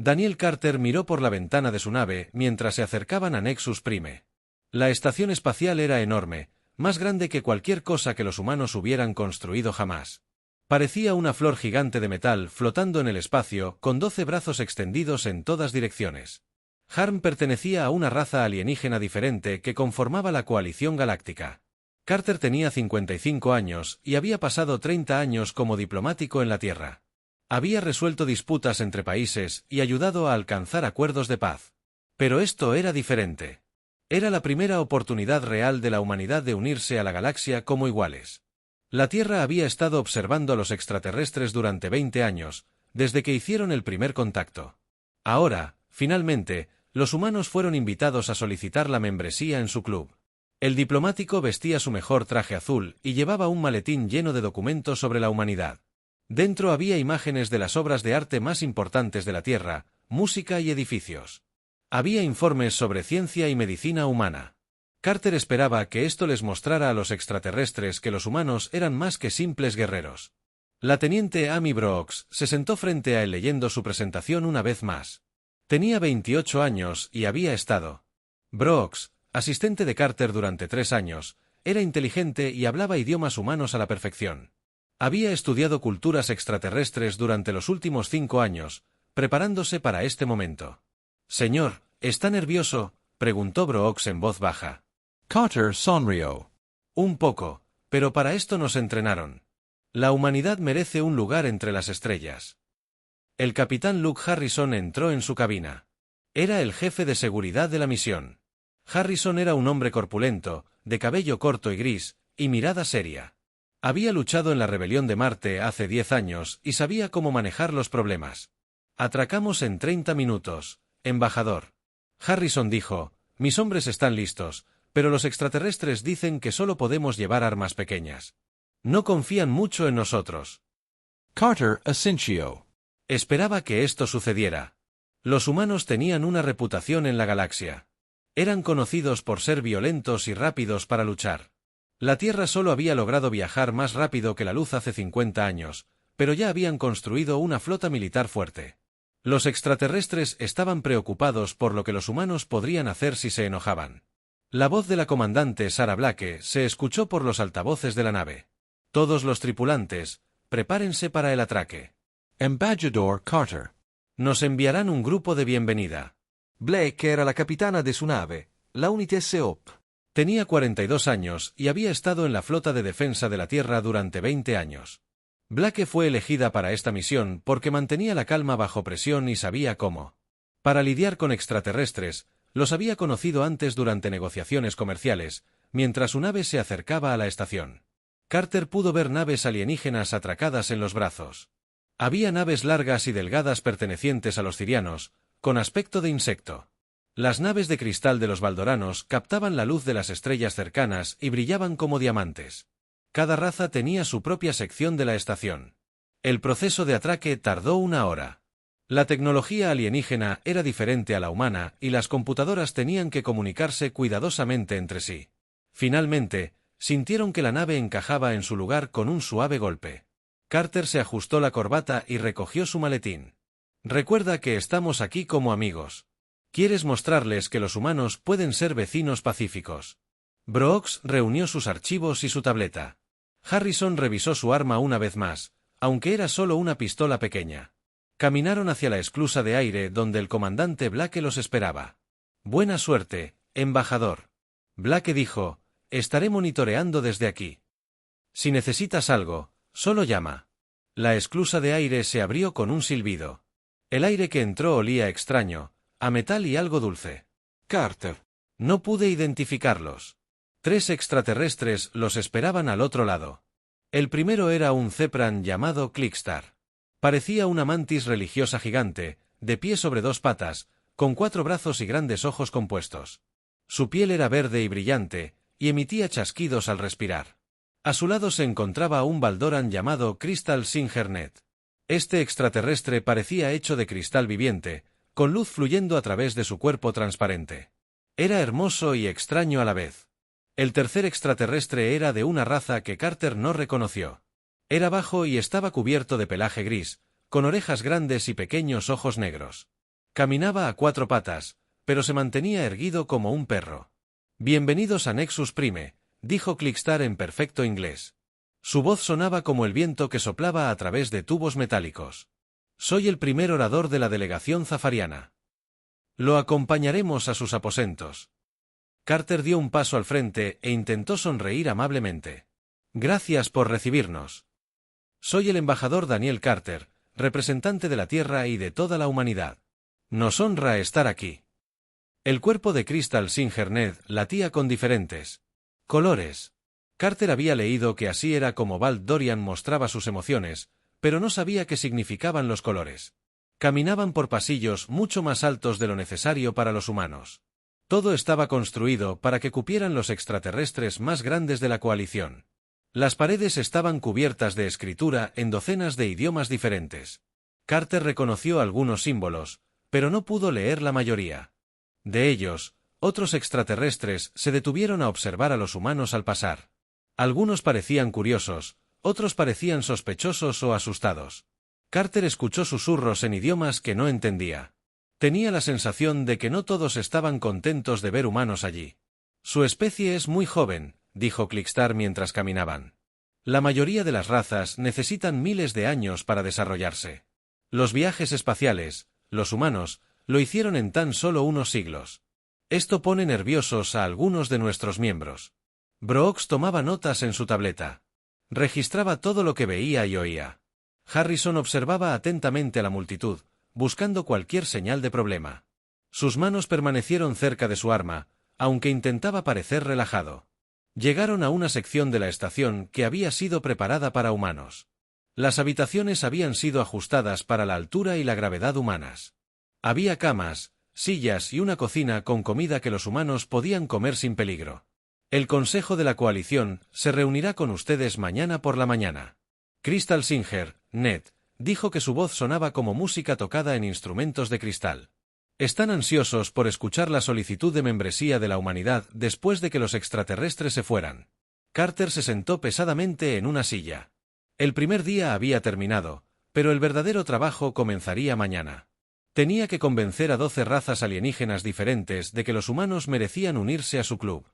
Daniel Carter miró por la ventana de su nave mientras se acercaban a Nexus Prime. La estación espacial era enorme, más grande que cualquier cosa que los humanos hubieran construido jamás. Parecía una flor gigante de metal flotando en el espacio con 12 brazos extendidos en todas direcciones. Harm pertenecía a una raza alienígena diferente que conformaba la coalición galáctica. Carter tenía 55 años y había pasado 30 años como diplomático en la Tierra. Había resuelto disputas entre países y ayudado a alcanzar acuerdos de paz. Pero esto era diferente. Era la primera oportunidad real de la humanidad de unirse a la galaxia como iguales. La Tierra había estado observando a los extraterrestres durante 20 años, desde que hicieron el primer contacto. Ahora, finalmente, los humanos fueron invitados a solicitar la membresía en su club. El diplomático vestía su mejor traje azul y llevaba un maletín lleno de documentos sobre la humanidad. Dentro había imágenes de las obras de arte más importantes de la Tierra, música y edificios. Había informes sobre ciencia y medicina humana. Carter esperaba que esto les mostrara a los extraterrestres que los humanos eran más que simples guerreros. La teniente Amy Brooks se sentó frente a él leyendo su presentación una vez más. Tenía 28 años y había estado. Brooks, asistente de Carter durante 3 años, era inteligente y hablaba idiomas humanos a la perfección. Había estudiado culturas extraterrestres durante los últimos 5 años, preparándose para este momento. «Señor, ¿está nervioso?», preguntó Brooks en voz baja. Carter sonrió. «Un poco, pero para esto nos entrenaron. La humanidad merece un lugar entre las estrellas». El capitán Luke Harrison entró en su cabina. Era el jefe de seguridad de la misión. Harrison era un hombre corpulento, de cabello corto y gris, y mirada seria. Había luchado en la rebelión de Marte hace 10 años y sabía cómo manejar los problemas. «Atracamos en 30 minutos, embajador». Harrison dijo: «Mis hombres están listos, pero los extraterrestres dicen que solo podemos llevar armas pequeñas. No confían mucho en nosotros». Carter asintió. Esperaba que esto sucediera. Los humanos tenían una reputación en la galaxia. Eran conocidos por ser violentos y rápidos para luchar. La Tierra solo había logrado viajar más rápido que la luz hace 50 años, pero ya habían construido una flota militar fuerte. Los extraterrestres estaban preocupados por lo que los humanos podrían hacer si se enojaban. La voz de la comandante Sarah Blake se escuchó por los altavoces de la nave. «Todos los tripulantes, prepárense para el atraque. Embajador Carter. Nos enviarán un grupo de bienvenida». Blake era la capitana de su nave, la Unité Seop. Tenía 42 años y había estado en la flota de defensa de la Tierra durante 20 años. Blake fue elegida para esta misión porque mantenía la calma bajo presión y sabía cómo. Para lidiar con extraterrestres, los había conocido antes durante negociaciones comerciales, mientras su nave se acercaba a la estación. Carter pudo ver naves alienígenas atracadas en los brazos. Había naves largas y delgadas pertenecientes a los cirianos, con aspecto de insecto. Las naves de cristal de los valdoranos captaban la luz de las estrellas cercanas y brillaban como diamantes. Cada raza tenía su propia sección de la estación. El proceso de atraque tardó 1 hora. La tecnología alienígena era diferente a la humana y las computadoras tenían que comunicarse cuidadosamente entre sí. Finalmente, sintieron que la nave encajaba en su lugar con un suave golpe. Carter se ajustó la corbata y recogió su maletín. «Recuerda que estamos aquí como amigos. ¿Quieres mostrarles que los humanos pueden ser vecinos pacíficos?» Brooks reunió sus archivos y su tableta. Harrison revisó su arma una vez más, aunque era solo una pistola pequeña. Caminaron hacia la esclusa de aire donde el comandante Blake los esperaba. «Buena suerte, embajador». Blake dijo: «Estaré monitoreando desde aquí. Si necesitas algo, solo llama». La esclusa de aire se abrió con un silbido. El aire que entró olía extraño, a metal y algo dulce. Carter. No pude identificarlos. 3 extraterrestres los esperaban al otro lado. El primero era un Zepran llamado Clickstar. Parecía una mantis religiosa gigante, de pie sobre 2 patas, con 4 brazos y grandes ojos compuestos. Su piel era verde y brillante, y emitía chasquidos al respirar. A su lado se encontraba un Valdoran llamado Crystal Singernet. Este extraterrestre parecía hecho de cristal viviente, con luz fluyendo a través de su cuerpo transparente. Era hermoso y extraño a la vez. El tercer extraterrestre era de una raza que Carter no reconoció. Era bajo y estaba cubierto de pelaje gris, con orejas grandes y pequeños ojos negros. Caminaba a 4 patas, pero se mantenía erguido como un perro. Bienvenidos a Nexus Prime, dijo Clickstar en perfecto inglés. Su voz sonaba como el viento que soplaba a través de tubos metálicos. Soy el primer orador de la delegación zafariana. Lo acompañaremos a sus aposentos. Carter dio un paso al frente e intentó sonreír amablemente. Gracias por recibirnos. Soy el embajador Daniel Carter, representante de la Tierra y de toda la humanidad. Nos honra estar aquí. El cuerpo de Crystal Singer Ned latía con diferentes colores. Carter había leído que así era como Val Dorian mostraba sus emociones, pero no sabía qué significaban los colores. Caminaban por pasillos mucho más altos de lo necesario para los humanos. Todo estaba construido para que cupieran los extraterrestres más grandes de la coalición. Las paredes estaban cubiertas de escritura en docenas de idiomas diferentes. Carter reconoció algunos símbolos, pero no pudo leer la mayoría. De ellos, otros extraterrestres se detuvieron a observar a los humanos al pasar. Algunos parecían curiosos, otros parecían sospechosos o asustados. Carter escuchó susurros en idiomas que no entendía. Tenía la sensación de que no todos estaban contentos de ver humanos allí. Su especie es muy joven, dijo Clickstar mientras caminaban. La mayoría de las razas necesitan miles de años para desarrollarse. Los viajes espaciales, los humanos, lo hicieron en tan solo unos siglos. Esto pone nerviosos a algunos de nuestros miembros. Brooks tomaba notas en su tableta. Registraba todo lo que veía y oía. Harrison observaba atentamente a la multitud, buscando cualquier señal de problema. Sus manos permanecieron cerca de su arma, aunque intentaba parecer relajado. Llegaron a una sección de la estación que había sido preparada para humanos. Las habitaciones habían sido ajustadas para la altura y la gravedad humanas. Había camas, sillas y una cocina con comida que los humanos podían comer sin peligro. El Consejo de la Coalición se reunirá con ustedes mañana por la mañana. Crystal Singer, Ned, dijo que su voz sonaba como música tocada en instrumentos de cristal. Están ansiosos por escuchar la solicitud de membresía de la humanidad después de que los extraterrestres se fueran. Carter se sentó pesadamente en una silla. El primer día había terminado, pero el verdadero trabajo comenzaría mañana. Tenía que convencer a 12 razas alienígenas diferentes de que los humanos merecían unirse a su club.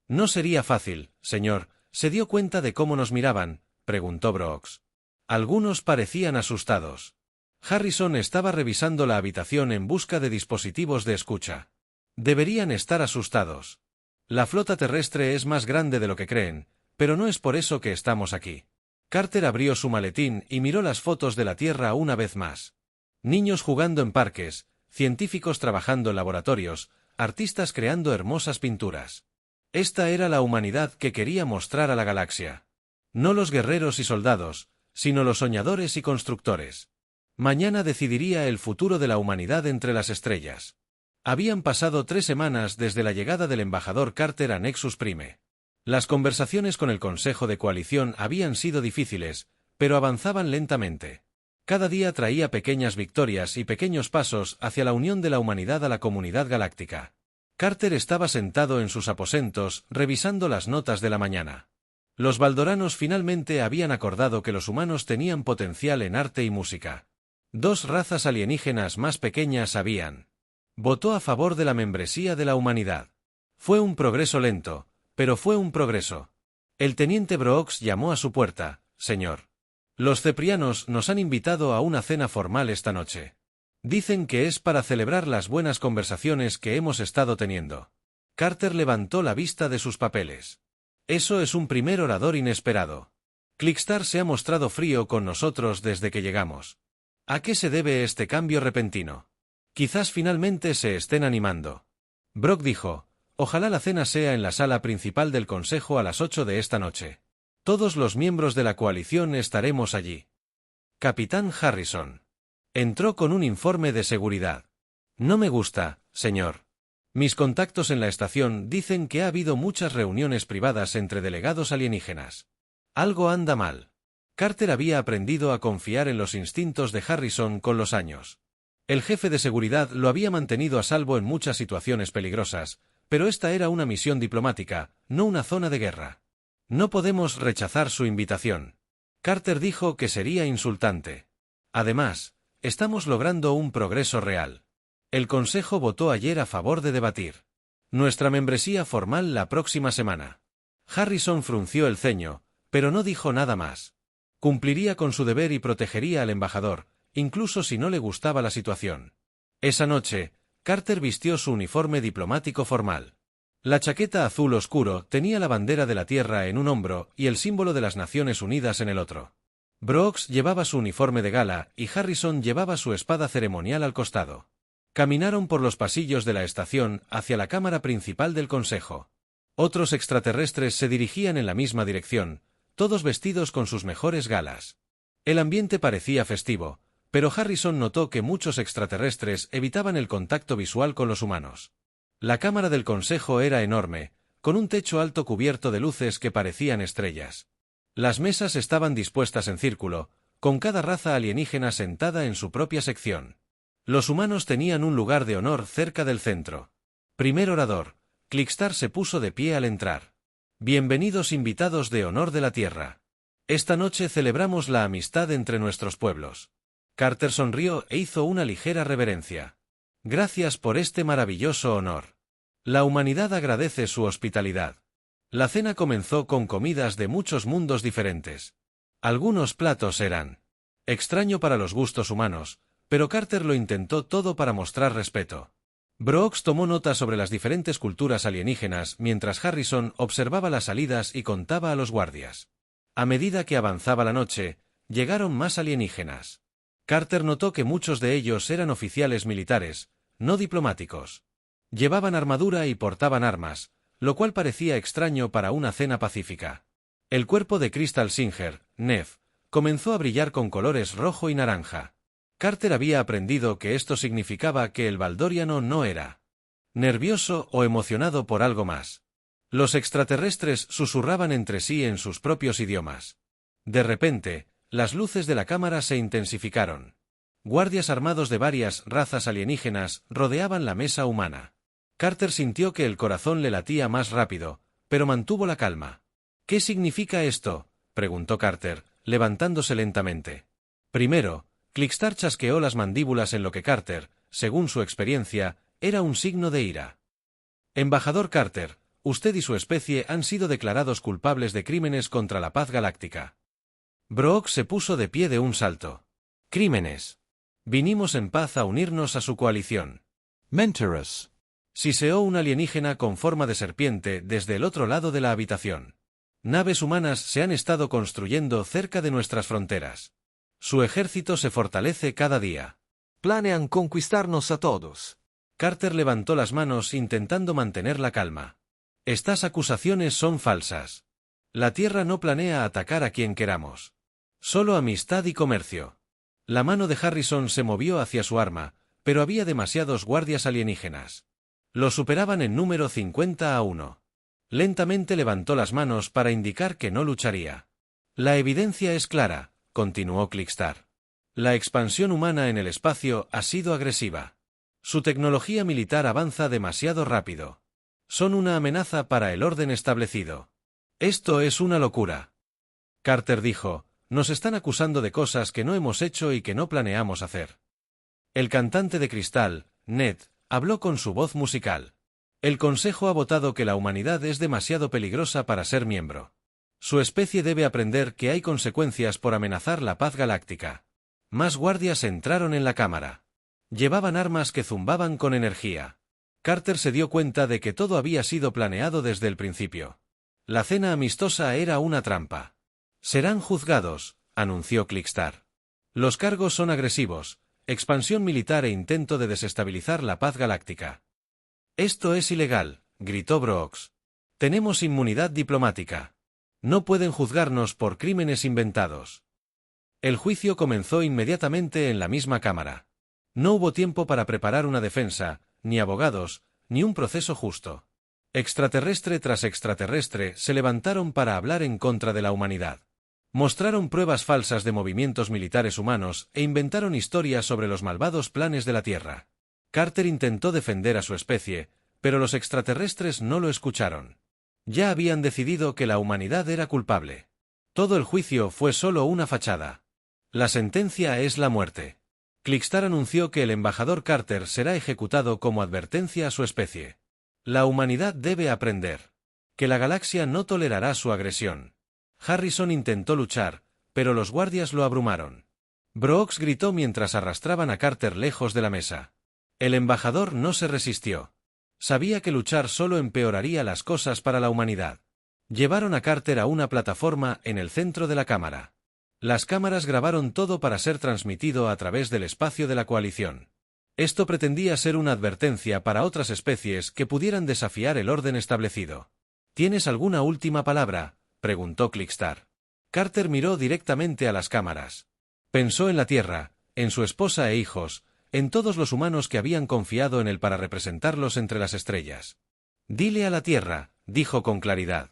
No sería fácil, señor. ¿Se dio cuenta de cómo nos miraban?, preguntó Brooks. Algunos parecían asustados. Harrison estaba revisando la habitación en busca de dispositivos de escucha. Deberían estar asustados. La flota terrestre es más grande de lo que creen, pero no es por eso que estamos aquí. Carter abrió su maletín y miró las fotos de la Tierra una vez más. Niños jugando en parques, científicos trabajando en laboratorios, artistas creando hermosas pinturas. Esta era la humanidad que quería mostrar a la galaxia. No los guerreros y soldados, sino los soñadores y constructores. Mañana decidiría el futuro de la humanidad entre las estrellas. Habían pasado 3 semanas desde la llegada del embajador Carter a Nexus Prime. Las conversaciones con el Consejo de Coalición habían sido difíciles, pero avanzaban lentamente. Cada día traía pequeñas victorias y pequeños pasos hacia la unión de la humanidad a la comunidad galáctica. Carter estaba sentado en sus aposentos, revisando las notas de la mañana. Los valdoranos finalmente habían acordado que los humanos tenían potencial en arte y música. 2 razas alienígenas más pequeñas habían. Votó a favor de la membresía de la humanidad. Fue un progreso lento, pero fue un progreso. El teniente Brooks llamó a su puerta. Señor. Los ceprianos nos han invitado a una cena formal esta noche. Dicen que es para celebrar las buenas conversaciones que hemos estado teniendo. Carter levantó la vista de sus papeles. Eso es un primer orador inesperado. Clickstar se ha mostrado frío con nosotros desde que llegamos. ¿A qué se debe este cambio repentino? Quizás finalmente se estén animando. Brock dijo, ojalá la cena sea en la sala principal del Consejo a las 8 de esta noche. Todos los miembros de la coalición estaremos allí. Capitán Harrison. Entró con un informe de seguridad. No me gusta, señor. Mis contactos en la estación dicen que ha habido muchas reuniones privadas entre delegados alienígenas. Algo anda mal. Carter había aprendido a confiar en los instintos de Harrison con los años. El jefe de seguridad lo había mantenido a salvo en muchas situaciones peligrosas, pero esta era una misión diplomática, no una zona de guerra. No podemos rechazar su invitación. Carter dijo que sería insultante. Además, estamos logrando un progreso real. El Consejo votó ayer a favor de debatir nuestra membresía formal la próxima semana. Harrison frunció el ceño, pero no dijo nada más. Cumpliría con su deber y protegería al embajador, incluso si no le gustaba la situación. Esa noche, Carter vistió su uniforme diplomático formal. La chaqueta azul oscuro tenía la bandera de la Tierra en un hombro y el símbolo de las Naciones Unidas en el otro. Brooks llevaba su uniforme de gala y Harrison llevaba su espada ceremonial al costado. Caminaron por los pasillos de la estación hacia la cámara principal del Consejo. Otros extraterrestres se dirigían en la misma dirección, todos vestidos con sus mejores galas. El ambiente parecía festivo, pero Harrison notó que muchos extraterrestres evitaban el contacto visual con los humanos. La cámara del Consejo era enorme, con un techo alto cubierto de luces que parecían estrellas. Las mesas estaban dispuestas en círculo, con cada raza alienígena sentada en su propia sección. Los humanos tenían un lugar de honor cerca del centro. Primer orador, Clickstar se puso de pie al entrar. Bienvenidos invitados de honor de la Tierra. Esta noche celebramos la amistad entre nuestros pueblos. Carter sonrió e hizo una ligera reverencia. Gracias por este maravilloso honor. La humanidad agradece su hospitalidad. La cena comenzó con comidas de muchos mundos diferentes. Algunos platos eran extraño para los gustos humanos, pero Carter lo intentó todo para mostrar respeto. Brooks tomó nota sobre las diferentes culturas alienígenas mientras Harrison observaba las salidas y contaba a los guardias. A medida que avanzaba la noche, llegaron más alienígenas. Carter notó que muchos de ellos eran oficiales militares, no diplomáticos. Llevaban armadura y portaban armas, lo cual parecía extraño para una cena pacífica. El cuerpo de Crystal Singer, Nev, comenzó a brillar con colores rojo y naranja. Carter había aprendido que esto significaba que el Valdoriano no era nervioso o emocionado por algo más. Los extraterrestres susurraban entre sí en sus propios idiomas. De repente, las luces de la cámara se intensificaron. Guardias armados de varias razas alienígenas rodeaban la mesa humana. Carter sintió que el corazón le latía más rápido, pero mantuvo la calma. ¿Qué significa esto?, preguntó Carter, levantándose lentamente. Primero, Clickstar chasqueó las mandíbulas en lo que Carter, según su experiencia, era un signo de ira. Embajador Carter, usted y su especie han sido declarados culpables de crímenes contra la paz galáctica. Brooks se puso de pie de un salto. Crímenes. Vinimos en paz a unirnos a su coalición. Mentorus. Siseó un alienígena con forma de serpiente desde el otro lado de la habitación. Naves humanas se han estado construyendo cerca de nuestras fronteras. Su ejército se fortalece cada día. Planean conquistarnos a todos. Carter levantó las manos intentando mantener la calma. Estas acusaciones son falsas. La Tierra no planea atacar a quien queramos. Solo amistad y comercio. La mano de Harrison se movió hacia su arma, pero había demasiados guardias alienígenas. Lo superaban en número 50-1. Lentamente levantó las manos para indicar que no lucharía. La evidencia es clara, continuó Clickstar. La expansión humana en el espacio ha sido agresiva. Su tecnología militar avanza demasiado rápido. Son una amenaza para el orden establecido. Esto es una locura. Carter dijo, nos están acusando de cosas que no hemos hecho y que no planeamos hacer. El cantante de cristal, Ned, habló con su voz musical. El Consejo ha votado que la humanidad es demasiado peligrosa para ser miembro. Su especie debe aprender que hay consecuencias por amenazar la paz galáctica. Más guardias entraron en la cámara. Llevaban armas que zumbaban con energía. Carter se dio cuenta de que todo había sido planeado desde el principio. La cena amistosa era una trampa. Serán juzgados, anunció Clickstar. Los cargos son agresivos, expansión militar e intento de desestabilizar la paz galáctica. Esto es ilegal, gritó Brooks. Tenemos inmunidad diplomática. No pueden juzgarnos por crímenes inventados. El juicio comenzó inmediatamente en la misma cámara. No hubo tiempo para preparar una defensa, ni abogados, ni un proceso justo. Extraterrestre tras extraterrestre se levantaron para hablar en contra de la humanidad. Mostraron pruebas falsas de movimientos militares humanos e inventaron historias sobre los malvados planes de la Tierra. Carter intentó defender a su especie, pero los extraterrestres no lo escucharon. Ya habían decidido que la humanidad era culpable. Todo el juicio fue solo una fachada. La sentencia es la muerte. Clickstar anunció que el embajador Carter será ejecutado como advertencia a su especie. La humanidad debe aprender que la galaxia no tolerará su agresión. Harrison intentó luchar, pero los guardias lo abrumaron. Brooks gritó mientras arrastraban a Carter lejos de la mesa. El embajador no se resistió. Sabía que luchar solo empeoraría las cosas para la humanidad. Llevaron a Carter a una plataforma en el centro de la cámara. Las cámaras grabaron todo para ser transmitido a través del espacio de la coalición. Esto pretendía ser una advertencia para otras especies que pudieran desafiar el orden establecido. ¿Tienes alguna última palabra?, preguntó Clickstar. Carter miró directamente a las cámaras. Pensó en la Tierra, en su esposa e hijos, en todos los humanos que habían confiado en él para representarlos entre las estrellas. «Dile a la Tierra», dijo con claridad.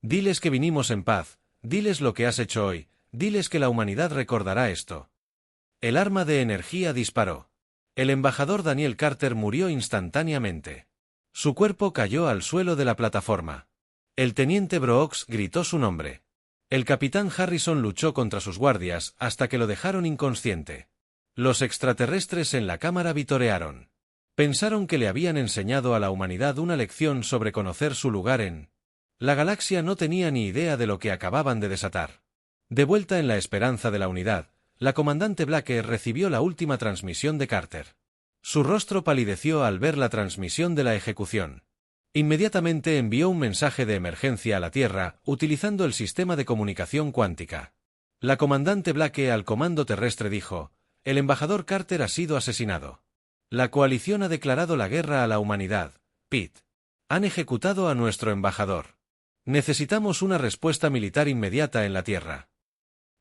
«Diles que vinimos en paz, diles lo que has hecho hoy, diles que la humanidad recordará esto». El arma de energía disparó. El embajador Daniel Carter murió instantáneamente. Su cuerpo cayó al suelo de la plataforma. El teniente Brooks gritó su nombre. El capitán Harrison luchó contra sus guardias hasta que lo dejaron inconsciente. Los extraterrestres en la cámara vitorearon. Pensaron que le habían enseñado a la humanidad una lección sobre conocer su lugar en la galaxia. No tenía ni idea de lo que acababan de desatar. De vuelta en la esperanza de la unidad, la comandante Blacker recibió la última transmisión de Carter. Su rostro palideció al ver la transmisión de la ejecución. Inmediatamente envió un mensaje de emergencia a la Tierra, utilizando el sistema de comunicación cuántica. La comandante Blake al comando terrestre dijo: «El embajador Carter ha sido asesinado. La coalición ha declarado la guerra a la humanidad, Pete. Han ejecutado a nuestro embajador. Necesitamos una respuesta militar inmediata en la Tierra».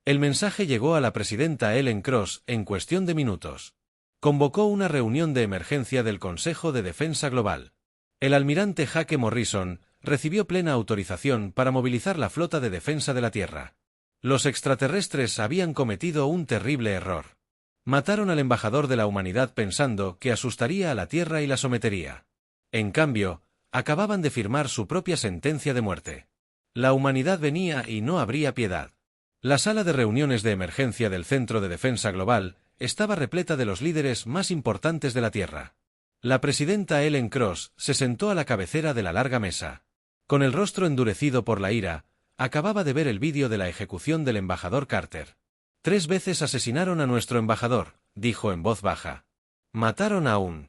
El mensaje llegó a la presidenta Ellen Cross en cuestión de minutos. Convocó una reunión de emergencia del Consejo de Defensa Global. El almirante Jake Morrison recibió plena autorización para movilizar la flota de defensa de la Tierra. Los extraterrestres habían cometido un terrible error. Mataron al embajador de la humanidad pensando que asustaría a la Tierra y la sometería. En cambio, acababan de firmar su propia sentencia de muerte. La humanidad venía y no habría piedad. La sala de reuniones de emergencia del Centro de Defensa Global estaba repleta de los líderes más importantes de la Tierra. La presidenta Ellen Cross se sentó a la cabecera de la larga mesa. Con el rostro endurecido por la ira, acababa de ver el vídeo de la ejecución del embajador Carter. 3 veces asesinaron a nuestro embajador, dijo en voz baja. Mataron a un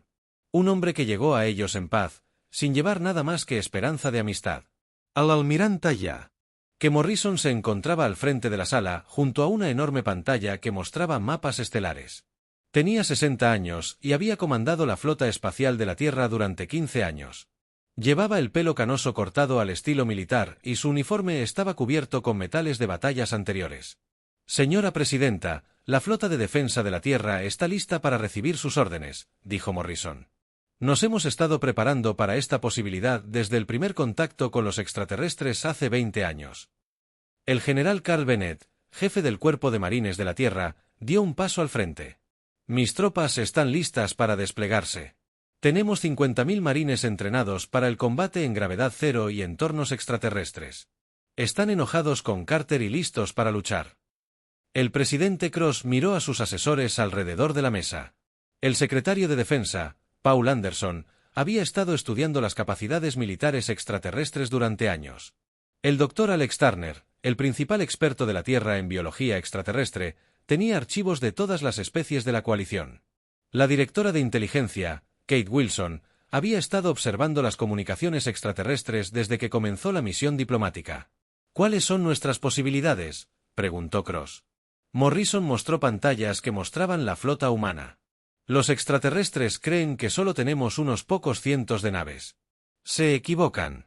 hombre que llegó a ellos en paz, sin llevar nada más que esperanza de amistad. Al almirante ya. Que Morrison se encontraba al frente de la sala, junto a una enorme pantalla que mostraba mapas estelares. Tenía 60 años y había comandado la flota espacial de la Tierra durante 15 años. Llevaba el pelo canoso cortado al estilo militar y su uniforme estaba cubierto con metales de batallas anteriores. Señora presidenta, la flota de defensa de la Tierra está lista para recibir sus órdenes, dijo Morrison. Nos hemos estado preparando para esta posibilidad desde el primer contacto con los extraterrestres hace 20 años. El general Carl Bennett, jefe del Cuerpo de Marines de la Tierra, dio un paso al frente. Mis tropas están listas para desplegarse. Tenemos 50.000 marines entrenados para el combate en gravedad cero y entornos extraterrestres. Están enojados con Carter y listos para luchar. El presidente Cross miró a sus asesores alrededor de la mesa. El secretario de Defensa, Paul Anderson, había estado estudiando las capacidades militares extraterrestres durante años. El doctor Alex Turner, el principal experto de la Tierra en biología extraterrestre, tenía archivos de todas las especies de la coalición. La directora de inteligencia, Kate Wilson, había estado observando las comunicaciones extraterrestres desde que comenzó la misión diplomática. ¿Cuáles son nuestras posibilidades?, preguntó Cross. Morrison mostró pantallas que mostraban la flota humana. Los extraterrestres creen que solo tenemos unos pocos cientos de naves. Se equivocan.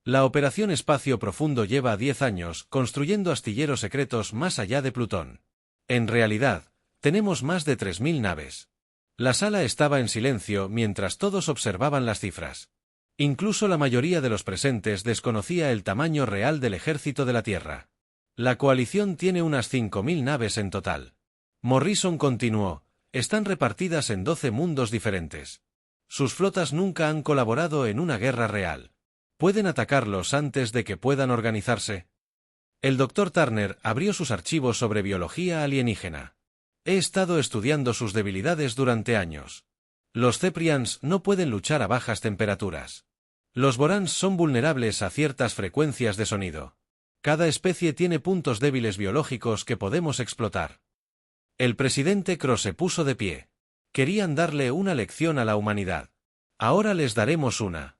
La operación Espacio Profundo lleva 10 años construyendo astilleros secretos más allá de Plutón. En realidad, tenemos más de 3.000 naves. La sala estaba en silencio mientras todos observaban las cifras. Incluso la mayoría de los presentes desconocía el tamaño real del ejército de la Tierra. La coalición tiene unas 5.000 naves en total. Morrison continuó: están repartidas en 12 mundos diferentes. Sus flotas nunca han colaborado en una guerra real. ¿Pueden atacarlos antes de que puedan organizarse? El Dr. Turner abrió sus archivos sobre biología alienígena. He estado estudiando sus debilidades durante años. Los Ceprians no pueden luchar a bajas temperaturas. Los Borans son vulnerables a ciertas frecuencias de sonido. Cada especie tiene puntos débiles biológicos que podemos explotar. El presidente Cross se puso de pie. Querían darle una lección a la humanidad. Ahora les daremos una.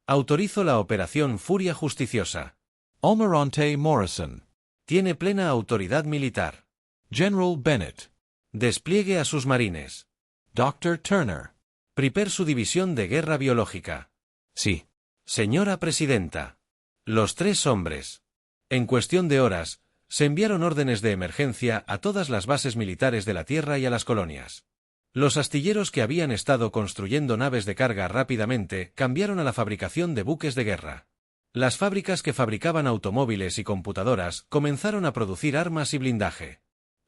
Autorizo la operación Furia Justiciosa. Almirante Morrison. Tiene plena autoridad militar. General Bennett. Despliegue a sus marines. Dr. Turner. Prepare su división de guerra biológica. Sí. Señora Presidenta. Los 3 hombres. En cuestión de horas, se enviaron órdenes de emergencia a todas las bases militares de la Tierra y a las colonias. Los astilleros que habían estado construyendo naves de carga rápidamente cambiaron a la fabricación de buques de guerra. Las fábricas que fabricaban automóviles y computadoras comenzaron a producir armas y blindaje.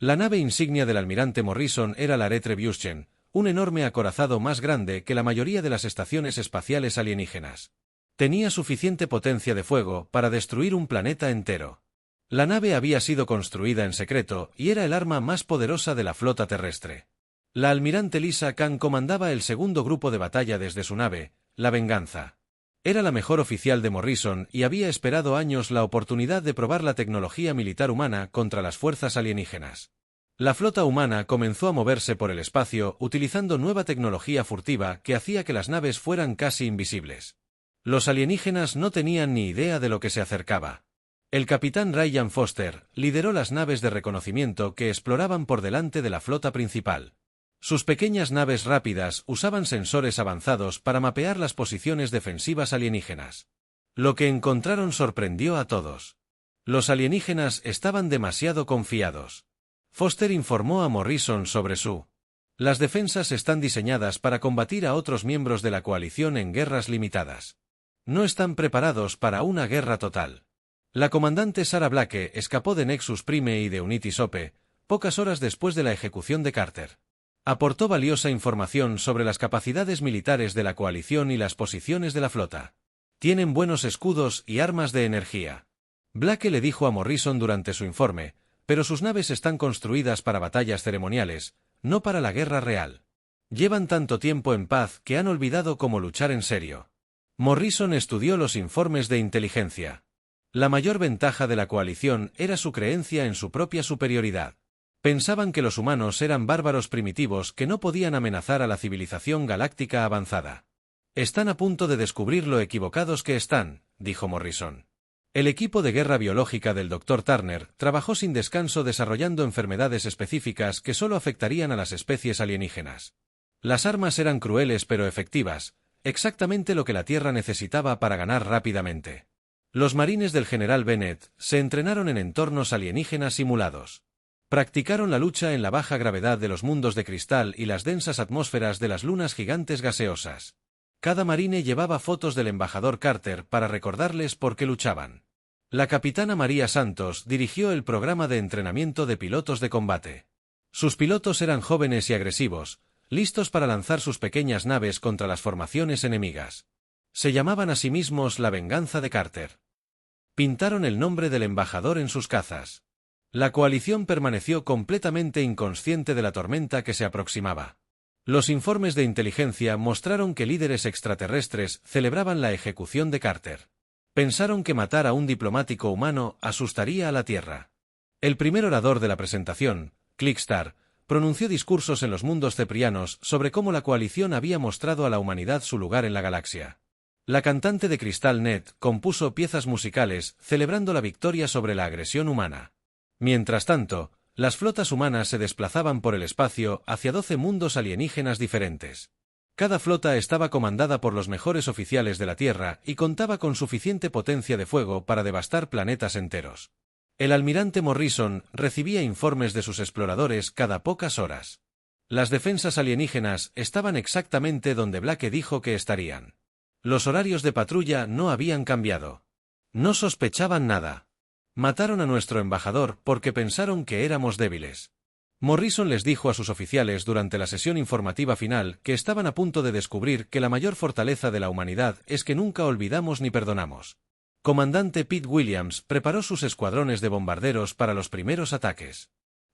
La nave insignia del almirante Morrison era la Retribution, un enorme acorazado más grande que la mayoría de las estaciones espaciales alienígenas. Tenía suficiente potencia de fuego para destruir un planeta entero. La nave había sido construida en secreto y era el arma más poderosa de la flota terrestre. La almirante Lisa Khan comandaba el segundo grupo de batalla desde su nave, la Venganza. Era la mejor oficial de Morrison y había esperado años la oportunidad de probar la tecnología militar humana contra las fuerzas alienígenas. La flota humana comenzó a moverse por el espacio utilizando nueva tecnología furtiva que hacía que las naves fueran casi invisibles. Los alienígenas no tenían ni idea de lo que se acercaba. El capitán Ryan Foster lideró las naves de reconocimiento que exploraban por delante de la flota principal. Sus pequeñas naves rápidas usaban sensores avanzados para mapear las posiciones defensivas alienígenas. Lo que encontraron sorprendió a todos. Los alienígenas estaban demasiado confiados. Foster informó a Morrison sobre su. Las defensas están diseñadas para combatir a otros miembros de la coalición en guerras limitadas. No están preparados para una guerra total. La comandante Sarah Blake escapó de Nexus Prime y de Unity Sope, pocas horas después de la ejecución de Carter. Aportó valiosa información sobre las capacidades militares de la coalición y las posiciones de la flota. Tienen buenos escudos y armas de energía. Blake le dijo a Morrison durante su informe, pero sus naves están construidas para batallas ceremoniales, no para la guerra real. Llevan tanto tiempo en paz que han olvidado cómo luchar en serio. Morrison estudió los informes de inteligencia. La mayor ventaja de la coalición era su creencia en su propia superioridad. Pensaban que los humanos eran bárbaros primitivos que no podían amenazar a la civilización galáctica avanzada. Están a punto de descubrir lo equivocados que están, dijo Morrison. El equipo de guerra biológica del Dr. Turner trabajó sin descanso desarrollando enfermedades específicas que solo afectarían a las especies alienígenas. Las armas eran crueles pero efectivas, exactamente lo que la Tierra necesitaba para ganar rápidamente. Los marines del general Bennett se entrenaron en entornos alienígenas simulados. Practicaron la lucha en la baja gravedad de los mundos de cristal y las densas atmósferas de las lunas gigantes gaseosas. Cada marine llevaba fotos del embajador Carter para recordarles por qué luchaban. La capitana María Santos dirigió el programa de entrenamiento de pilotos de combate. Sus pilotos eran jóvenes y agresivos, listos para lanzar sus pequeñas naves contra las formaciones enemigas. Se llamaban a sí mismos la Venganza de Carter. Pintaron el nombre del embajador en sus cazas. La coalición permaneció completamente inconsciente de la tormenta que se aproximaba. Los informes de inteligencia mostraron que líderes extraterrestres celebraban la ejecución de Carter. Pensaron que matar a un diplomático humano asustaría a la Tierra. El primer orador de la presentación, Clickstar, pronunció discursos en los mundos ceprianos sobre cómo la coalición había mostrado a la humanidad su lugar en la galaxia. La cantante de Crystal Net compuso piezas musicales celebrando la victoria sobre la agresión humana. Mientras tanto, las flotas humanas se desplazaban por el espacio hacia 12 mundos alienígenas diferentes. Cada flota estaba comandada por los mejores oficiales de la Tierra y contaba con suficiente potencia de fuego para devastar planetas enteros. El almirante Morrison recibía informes de sus exploradores cada pocas horas. Las defensas alienígenas estaban exactamente donde Blake dijo que estarían. Los horarios de patrulla no habían cambiado. No sospechaban nada. Mataron a nuestro embajador porque pensaron que éramos débiles. Morrison les dijo a sus oficiales durante la sesión informativa final que estaban a punto de descubrir que la mayor fortaleza de la humanidad es que nunca olvidamos ni perdonamos. Comandante Pete Williams preparó sus escuadrones de bombarderos para los primeros ataques.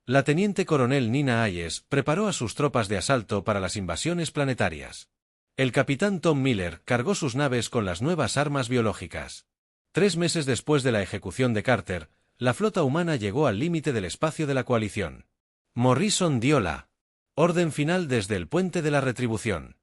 La teniente coronel Nina Hayes preparó a sus tropas de asalto para las invasiones planetarias. El capitán Tom Miller cargó sus naves con las nuevas armas biológicas. 3 meses después de la ejecución de Carter, la flota humana llegó al límite del espacio de la coalición. Morrison dio la orden final desde el puente de la retribución.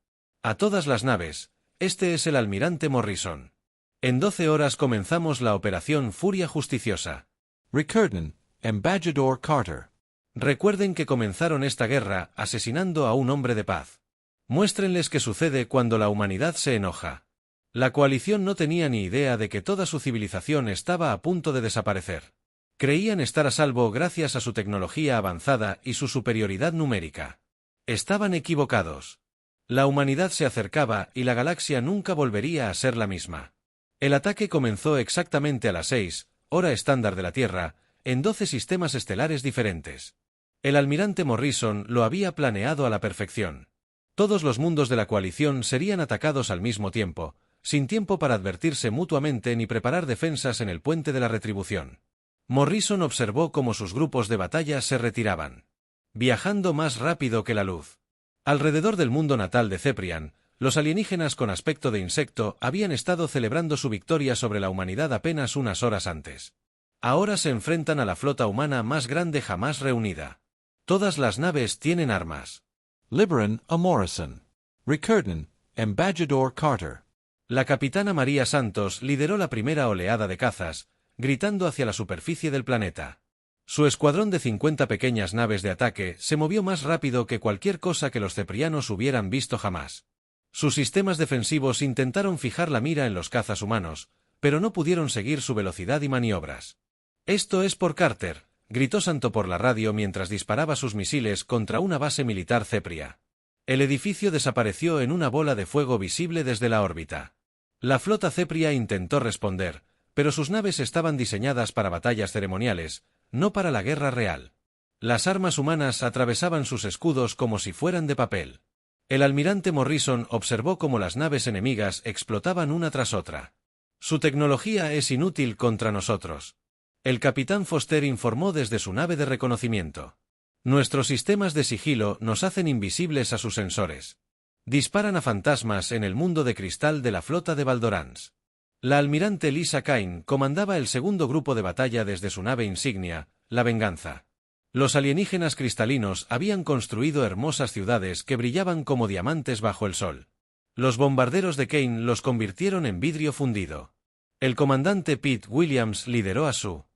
A todas las naves, este es el almirante Morrison. En 12 horas comenzamos la operación Furia Justiciosa. Recurden, Embajador Carter. Recuerden que comenzaron esta guerra asesinando a un hombre de paz. Muéstrenles qué sucede cuando la humanidad se enoja. La coalición no tenía ni idea de que toda su civilización estaba a punto de desaparecer. Creían estar a salvo gracias a su tecnología avanzada y su superioridad numérica. Estaban equivocados. La humanidad se acercaba y la galaxia nunca volvería a ser la misma. El ataque comenzó exactamente a las 6, hora estándar de la Tierra, en 12 sistemas estelares diferentes. El almirante Morrison lo había planeado a la perfección. Todos los mundos de la coalición serían atacados al mismo tiempo, sin tiempo para advertirse mutuamente ni preparar defensas en el puente de la retribución. Morrison observó cómo sus grupos de batalla se retiraban, viajando más rápido que la luz. Alrededor del mundo natal de Ceprian, los alienígenas con aspecto de insecto habían estado celebrando su victoria sobre la humanidad apenas unas horas antes. Ahora se enfrentan a la flota humana más grande jamás reunida. Todas las naves tienen armas. Liberan a Morrison. Recurden, Embajador Carter. La capitana María Santos lideró la primera oleada de cazas, gritando hacia la superficie del planeta. Su escuadrón de 50 pequeñas naves de ataque se movió más rápido que cualquier cosa que los ceprianos hubieran visto jamás. Sus sistemas defensivos intentaron fijar la mira en los cazas humanos, pero no pudieron seguir su velocidad y maniobras. «Esto es por Carter», gritó Santo por la radio mientras disparaba sus misiles contra una base militar cepria. El edificio desapareció en una bola de fuego visible desde la órbita. La flota cepria intentó responder, pero sus naves estaban diseñadas para batallas ceremoniales, no para la guerra real. Las armas humanas atravesaban sus escudos como si fueran de papel. El almirante Morrison observó cómo las naves enemigas explotaban una tras otra. «Su tecnología es inútil contra nosotros». El capitán Foster informó desde su nave de reconocimiento. «Nuestros sistemas de sigilo nos hacen invisibles a sus sensores. Disparan a fantasmas en el mundo de cristal de la flota de Valdorans». La almirante Lisa Kane comandaba el segundo grupo de batalla desde su nave insignia, la Venganza. Los alienígenas cristalinos habían construido hermosas ciudades que brillaban como diamantes bajo el sol. Los bombarderos de Kane los convirtieron en vidrio fundido. El comandante Pete Williams lideró a su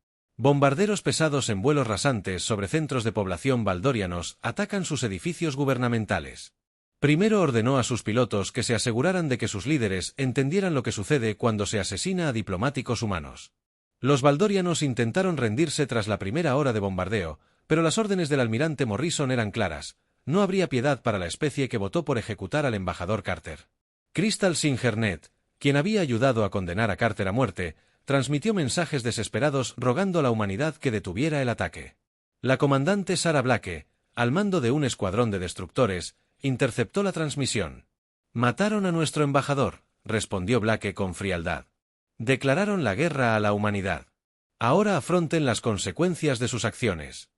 bombarderos pesados en vuelos rasantes sobre centros de población valdorianos atacan sus edificios gubernamentales. Primero ordenó a sus pilotos que se aseguraran de que sus líderes entendieran lo que sucede cuando se asesina a diplomáticos humanos. Los valdorianos intentaron rendirse tras la primera hora de bombardeo, pero las órdenes del almirante Morrison eran claras: no habría piedad para la especie que votó por ejecutar al embajador Carter. Crystal Singernet, quien había ayudado a condenar a Carter a muerte, transmitió mensajes desesperados rogando a la humanidad que detuviera el ataque. La comandante Sarah Blake, al mando de un escuadrón de destructores, interceptó la transmisión. «Mataron a nuestro embajador», respondió Blake con frialdad. «Declararon la guerra a la humanidad. Ahora afronten las consecuencias de sus acciones».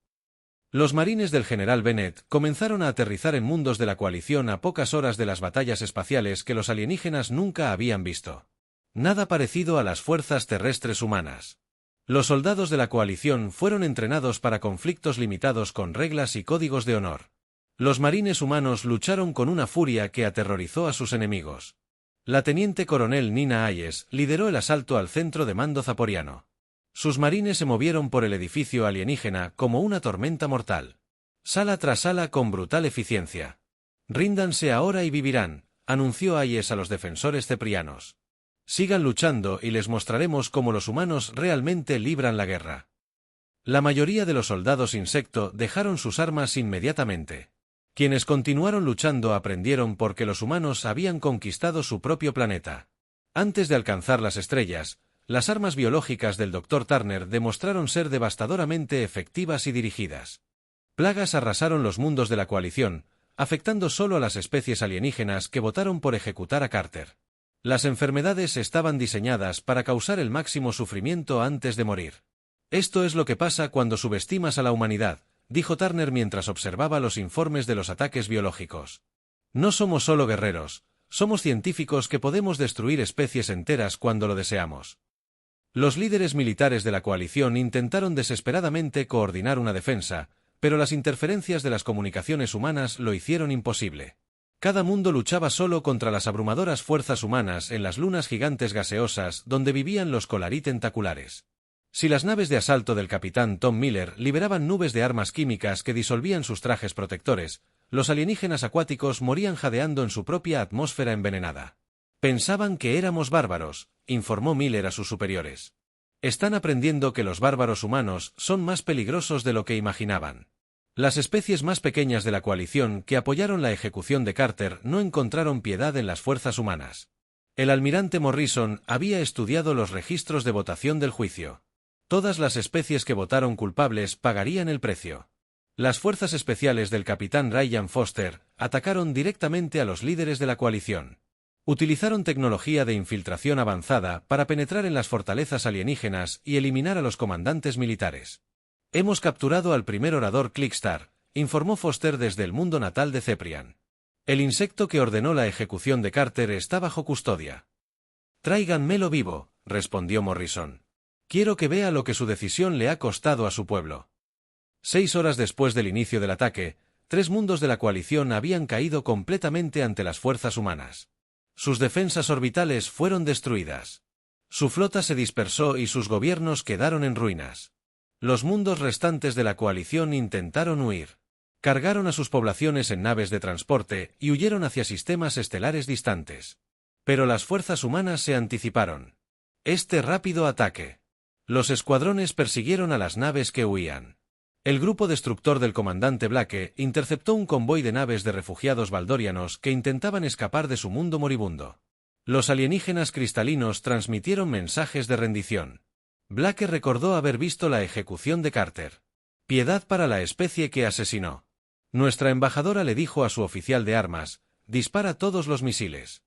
Los marines del general Bennett comenzaron a aterrizar en mundos de la coalición a pocas horas de las batallas espaciales que los alienígenas nunca habían visto. Nada parecido a las fuerzas terrestres humanas. Los soldados de la coalición fueron entrenados para conflictos limitados con reglas y códigos de honor. Los marines humanos lucharon con una furia que aterrorizó a sus enemigos. La teniente coronel Nina Hayes lideró el asalto al centro de mando zaporiano. Sus marines se movieron por el edificio alienígena como una tormenta mortal. Sala tras sala con brutal eficiencia. «Ríndanse ahora y vivirán», anunció Hayes a los defensores ceprianos. «Sigan luchando y les mostraremos cómo los humanos realmente libran la guerra». La mayoría de los soldados insecto dejaron sus armas inmediatamente. Quienes continuaron luchando aprendieron por qué los humanos habían conquistado su propio planeta. Antes de alcanzar las estrellas, las armas biológicas del Dr. Turner demostraron ser devastadoramente efectivas y dirigidas. Plagas arrasaron los mundos de la coalición, afectando solo a las especies alienígenas que votaron por ejecutar a Carter. Las enfermedades estaban diseñadas para causar el máximo sufrimiento antes de morir. «Esto es lo que pasa cuando subestimas a la humanidad», dijo Turner mientras observaba los informes de los ataques biológicos. No somos solo guerreros, somos científicos que podemos destruir especies enteras cuando lo deseamos. Los líderes militares de la coalición intentaron desesperadamente coordinar una defensa, pero las interferencias de las comunicaciones humanas lo hicieron imposible. Cada mundo luchaba solo contra las abrumadoras fuerzas humanas en las lunas gigantes gaseosas donde vivían los Colari tentaculares. Si las naves de asalto del capitán Tom Miller liberaban nubes de armas químicas que disolvían sus trajes protectores, los alienígenas acuáticos morían jadeando en su propia atmósfera envenenada. Pensaban que éramos bárbaros, informó Miller a sus superiores. Están aprendiendo que los bárbaros humanos son más peligrosos de lo que imaginaban. Las especies más pequeñas de la coalición que apoyaron la ejecución de Carter no encontraron piedad en las fuerzas humanas. El almirante Morrison había estudiado los registros de votación del juicio. Todas las especies que votaron culpables pagarían el precio. Las fuerzas especiales del capitán Ryan Foster atacaron directamente a los líderes de la coalición. Utilizaron tecnología de infiltración avanzada para penetrar en las fortalezas alienígenas y eliminar a los comandantes militares. Hemos capturado al primer orador Clickstar, informó Foster desde el mundo natal de Ceprian. El insecto que ordenó la ejecución de Carter está bajo custodia. Tráiganmelo vivo, respondió Morrison. Quiero que vea lo que su decisión le ha costado a su pueblo. 6 horas después del inicio del ataque, 3 mundos de la coalición habían caído completamente ante las fuerzas humanas. Sus defensas orbitales fueron destruidas. Su flota se dispersó y sus gobiernos quedaron en ruinas. Los mundos restantes de la coalición intentaron huir. Cargaron a sus poblaciones en naves de transporte y huyeron hacia sistemas estelares distantes. Pero las fuerzas humanas se anticiparon. Este rápido ataque. Los escuadrones persiguieron a las naves que huían. El grupo destructor del comandante Blake interceptó un convoy de naves de refugiados valdorianos que intentaban escapar de su mundo moribundo. Los alienígenas cristalinos transmitieron mensajes de rendición. Blake recordó haber visto la ejecución de Carter. Piedad para la especie que asesinó. Nuestra embajadora le dijo a su oficial de armas, dispara todos los misiles.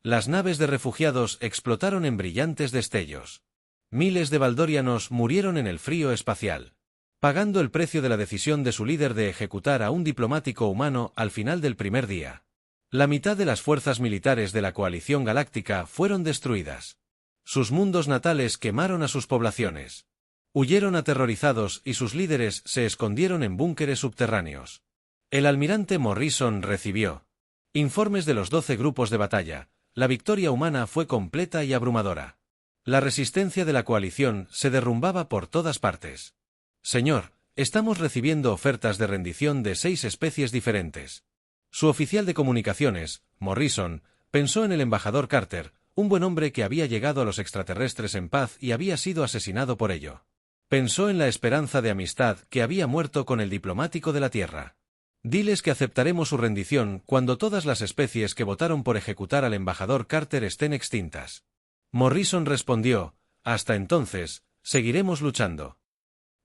Las naves de refugiados explotaron en brillantes destellos. Miles de valdorianos murieron en el frío espacial, pagando el precio de la decisión de su líder de ejecutar a un diplomático humano al final del primer día. La mitad de las fuerzas militares de la coalición galáctica fueron destruidas. Sus mundos natales quemaron a sus poblaciones. Huyeron aterrorizados y sus líderes se escondieron en búnkeres subterráneos. El almirante Morrison recibió informes de los 12 grupos de batalla. La victoria humana fue completa y abrumadora. La resistencia de la coalición se derrumbaba por todas partes. Señor, estamos recibiendo ofertas de rendición de 6 especies diferentes. Su oficial de comunicaciones, Morrison, pensó en el embajador Carter, un buen hombre que había llegado a los extraterrestres en paz y había sido asesinado por ello. Pensó en la esperanza de amistad que había muerto con el diplomático de la Tierra. Diles que aceptaremos su rendición cuando todas las especies que votaron por ejecutar al embajador Carter estén extintas. Morrison respondió, hasta entonces, seguiremos luchando.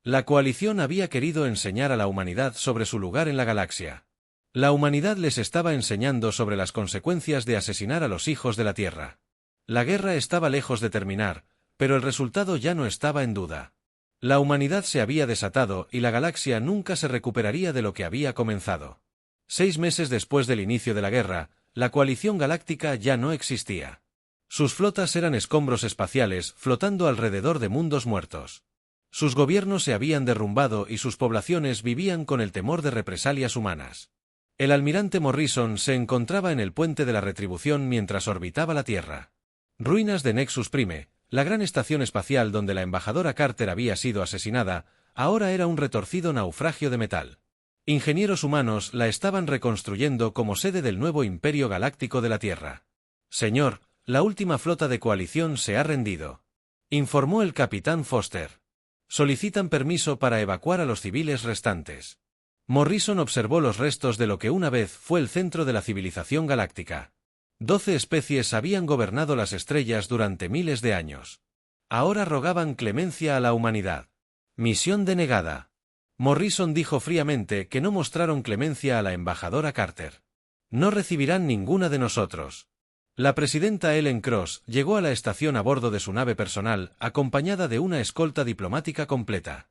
La coalición había querido enseñar a la humanidad sobre su lugar en la galaxia. La humanidad les estaba enseñando sobre las consecuencias de asesinar a los hijos de la Tierra. La guerra estaba lejos de terminar, pero el resultado ya no estaba en duda. La humanidad se había desatado y la galaxia nunca se recuperaría de lo que había comenzado. 6 meses después del inicio de la guerra, la coalición galáctica ya no existía. Sus flotas eran escombros espaciales flotando alrededor de mundos muertos. Sus gobiernos se habían derrumbado y sus poblaciones vivían con el temor de represalias humanas. El almirante Morrison se encontraba en el puente de la retribución mientras orbitaba la Tierra. Ruinas de Nexus Prime, la gran estación espacial donde la embajadora Carter había sido asesinada, ahora era un retorcido naufragio de metal. Ingenieros humanos la estaban reconstruyendo como sede del nuevo imperio galáctico de la Tierra. Señor, la última flota de coalición se ha rendido, informó el capitán Foster. Solicitan permiso para evacuar a los civiles restantes. Morrison observó los restos de lo que una vez fue el centro de la civilización galáctica. 12 especies habían gobernado las estrellas durante miles de años. Ahora rogaban clemencia a la humanidad. Misión denegada. Morrison dijo fríamente que no mostraron clemencia a la embajadora Carter. No recibirán ninguna de nosotros. La presidenta Ellen Cross llegó a la estación a bordo de su nave personal, acompañada de una escolta diplomática completa.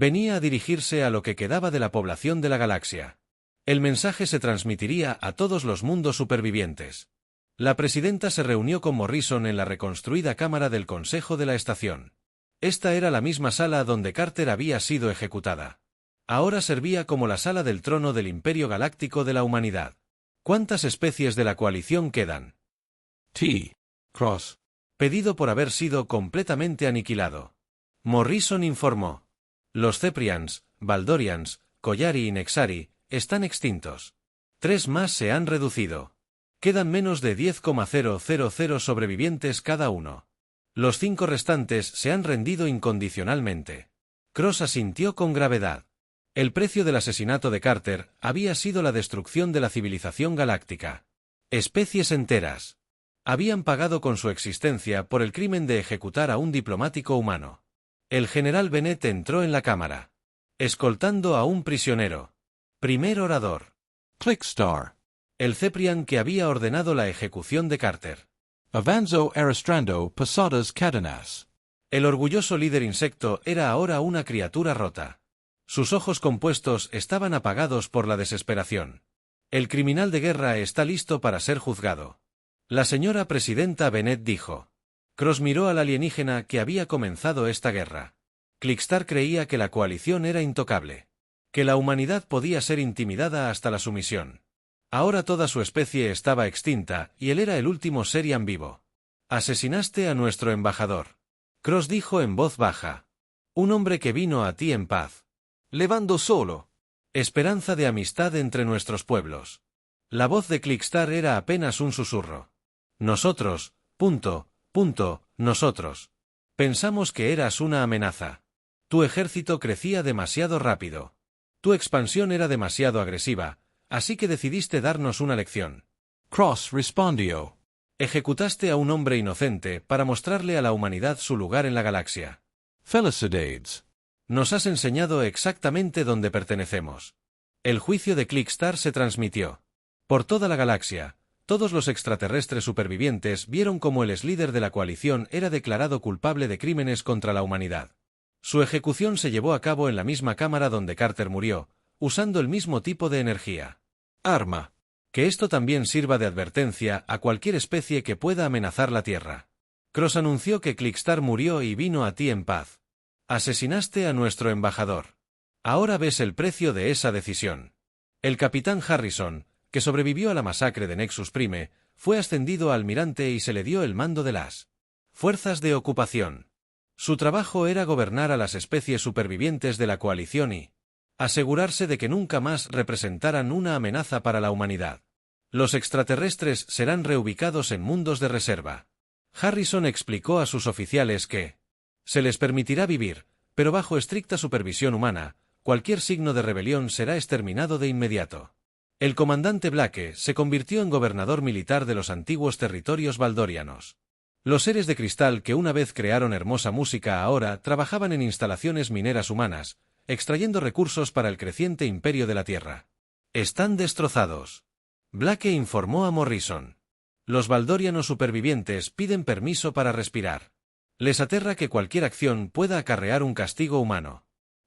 Venía a dirigirse a lo que quedaba de la población de la galaxia. El mensaje se transmitiría a todos los mundos supervivientes. La presidenta se reunió con Morrison en la reconstruida cámara del Consejo de la Estación. Esta era la misma sala donde Carter había sido ejecutada. Ahora servía como la sala del trono del Imperio Galáctico de la Humanidad. ¿Cuántas especies de la coalición quedan? T. Cross. Pedido por haber sido completamente aniquilado. Morrison informó. Los Ceprians, Baldorians, Collari y Nexari están extintos. 3 más se han reducido. Quedan menos de 10,000 sobrevivientes cada uno. Los 5 restantes se han rendido incondicionalmente. Cross asintió con gravedad. El precio del asesinato de Carter había sido la destrucción de la civilización galáctica. Especies enteras habían pagado con su existencia por el crimen de ejecutar a un diplomático humano. El general Bennett entró en la cámara, escoltando a un prisionero. Primer orador. Clickstar. El Ceprian que había ordenado la ejecución de Carter. Avanzo Aristrando Posadas Cadenas. El orgulloso líder insecto era ahora una criatura rota. Sus ojos compuestos estaban apagados por la desesperación. El criminal de guerra está listo para ser juzgado. La señora presidenta Bennett dijo. Cross miró al alienígena que había comenzado esta guerra. Clickstar creía que la coalición era intocable. Que la humanidad podía ser intimidada hasta la sumisión. Ahora toda su especie estaba extinta, y él era el último Serian vivo. Asesinaste a nuestro embajador. Cross dijo en voz baja. Un hombre que vino a ti en paz. Levando solo. Esperanza de amistad entre nuestros pueblos. La voz de Clickstar era apenas un susurro. Nosotros, nosotros. Pensamos que eras una amenaza. Tu ejército crecía demasiado rápido. Tu expansión era demasiado agresiva, así que decidiste darnos una lección. Cross respondió. Ejecutaste a un hombre inocente para mostrarle a la humanidad su lugar en la galaxia. Felicidades. Nos has enseñado exactamente dónde pertenecemos. El juicio de Clickstar se transmitió. Por toda la galaxia, todos los extraterrestres supervivientes vieron cómo el ex-líder de la coalición era declarado culpable de crímenes contra la humanidad. Su ejecución se llevó a cabo en la misma cámara donde Carter murió, usando el mismo tipo de energía. Arma. Que esto también sirva de advertencia a cualquier especie que pueda amenazar la Tierra. Cross anunció que Clickstar murió y vino a ti en paz. Asesinaste a nuestro embajador. Ahora ves el precio de esa decisión. El capitán Harrison, que sobrevivió a la masacre de Nexus Prime, fue ascendido a almirante y se le dio el mando de las fuerzas de ocupación. Su trabajo era gobernar a las especies supervivientes de la coalición y asegurarse de que nunca más representaran una amenaza para la humanidad. Los extraterrestres serán reubicados en mundos de reserva. Harrison explicó a sus oficiales que se les permitirá vivir, pero bajo estricta supervisión humana, cualquier signo de rebelión será exterminado de inmediato. El comandante Blake se convirtió en gobernador militar de los antiguos territorios baldorianos. Los seres de cristal que una vez crearon hermosa música ahora trabajaban en instalaciones mineras humanas, extrayendo recursos para el creciente imperio de la Tierra. Están destrozados. Blake informó a Morrison. Los baldorianos supervivientes piden permiso para respirar. Les aterra que cualquier acción pueda acarrear un castigo humano.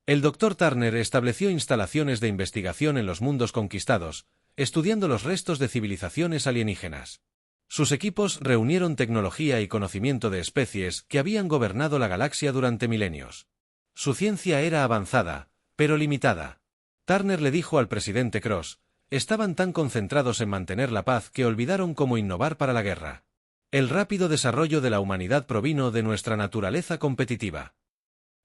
El Dr. Turner estableció instalaciones de investigación en los mundos conquistados, estudiando los restos de civilizaciones alienígenas. Sus equipos reunieron tecnología y conocimiento de especies que habían gobernado la galaxia durante milenios. Su ciencia era avanzada, pero limitada. Turner le dijo al presidente Cross, estaban tan concentrados en mantener la paz que olvidaron cómo innovar para la guerra. El rápido desarrollo de la humanidad provino de nuestra naturaleza competitiva.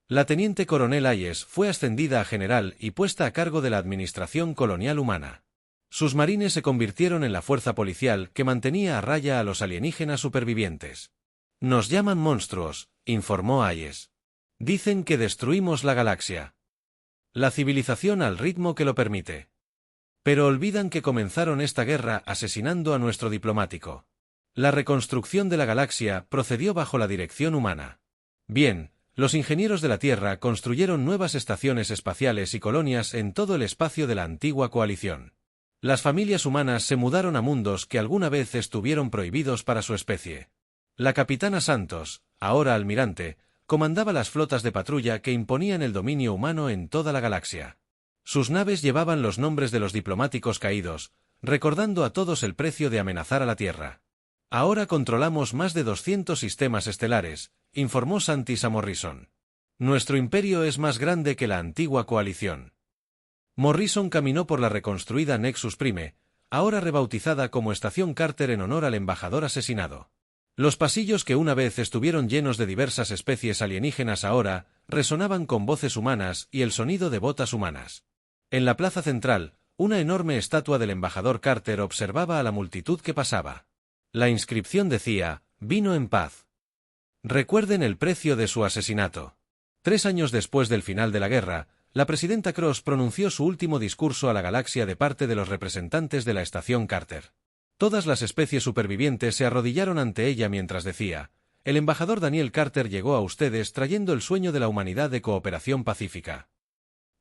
La teniente coronel Hayes fue ascendida a general y puesta a cargo de la administración colonial humana. Sus marines se convirtieron en la fuerza policial que mantenía a raya a los alienígenas supervivientes. Nos llaman monstruos, informó Hayes. Dicen que destruimos la galaxia. La civilización al ritmo que lo permite. Pero olvidan que comenzaron esta guerra asesinando a nuestro diplomático. La reconstrucción de la galaxia procedió bajo la dirección humana. Bien, los ingenieros de la Tierra construyeron nuevas estaciones espaciales y colonias en todo el espacio de la antigua coalición. Las familias humanas se mudaron a mundos que alguna vez estuvieron prohibidos para su especie. La capitana Santos, ahora almirante, comandaba las flotas de patrulla que imponían el dominio humano en toda la galaxia. Sus naves llevaban los nombres de los diplomáticos caídos, recordando a todos el precio de amenazar a la Tierra. Ahora controlamos más de 200 sistemas estelares, informó Santis a Morrison. Nuestro imperio es más grande que la antigua coalición. Morrison caminó por la reconstruida Nexus Prime, ahora rebautizada como Estación Carter en honor al embajador asesinado. Los pasillos que una vez estuvieron llenos de diversas especies alienígenas ahora resonaban con voces humanas y el sonido de botas humanas. En la plaza central, una enorme estatua del embajador Carter observaba a la multitud que pasaba. La inscripción decía, «Vino en paz». Recuerden el precio de su asesinato. 3 años después del final de la guerra, la presidenta Cross pronunció su último discurso a la galaxia de parte de los representantes de la Estación Carter. Todas las especies supervivientes se arrodillaron ante ella mientras decía, «El embajador Daniel Carter llegó a ustedes trayendo el sueño de la humanidad de cooperación pacífica».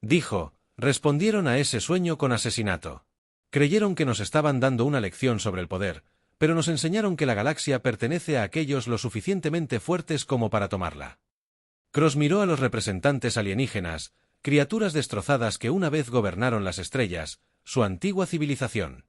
Dijo, «Respondieron a ese sueño con asesinato. Creyeron que nos estaban dando una lección sobre el poder, pero nos enseñaron que la galaxia pertenece a aquellos lo suficientemente fuertes como para tomarla». Cross miró a los representantes alienígenas, criaturas destrozadas que una vez gobernaron las estrellas, su antigua civilización.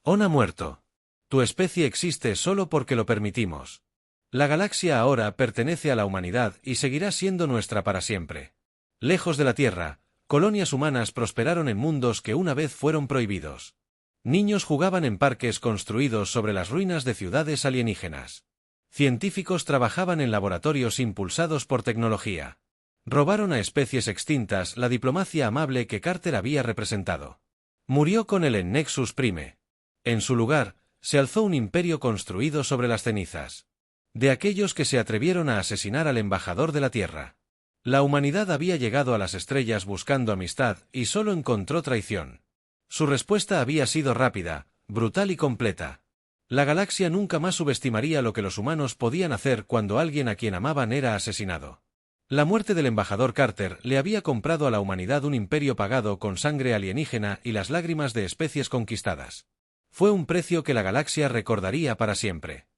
«On ha muerto. Tu especie existe solo porque lo permitimos. La galaxia ahora pertenece a la humanidad y seguirá siendo nuestra para siempre». Lejos de la Tierra, colonias humanas prosperaron en mundos que una vez fueron prohibidos. Niños jugaban en parques construidos sobre las ruinas de ciudades alienígenas. Científicos trabajaban en laboratorios impulsados por tecnología. Robaron a especies extintas la diplomacia amable que Carter había representado. Murió con él en Nexus Prime. En su lugar, se alzó un imperio construido sobre las cenizas de aquellos que se atrevieron a asesinar al embajador de la Tierra. La humanidad había llegado a las estrellas buscando amistad y solo encontró traición. Su respuesta había sido rápida, brutal y completa. La galaxia nunca más subestimaría lo que los humanos podían hacer cuando alguien a quien amaban era asesinado. La muerte del embajador Carter le había comprado a la humanidad un imperio pagado con sangre alienígena y las lágrimas de especies conquistadas. Fue un precio que la galaxia recordaría para siempre.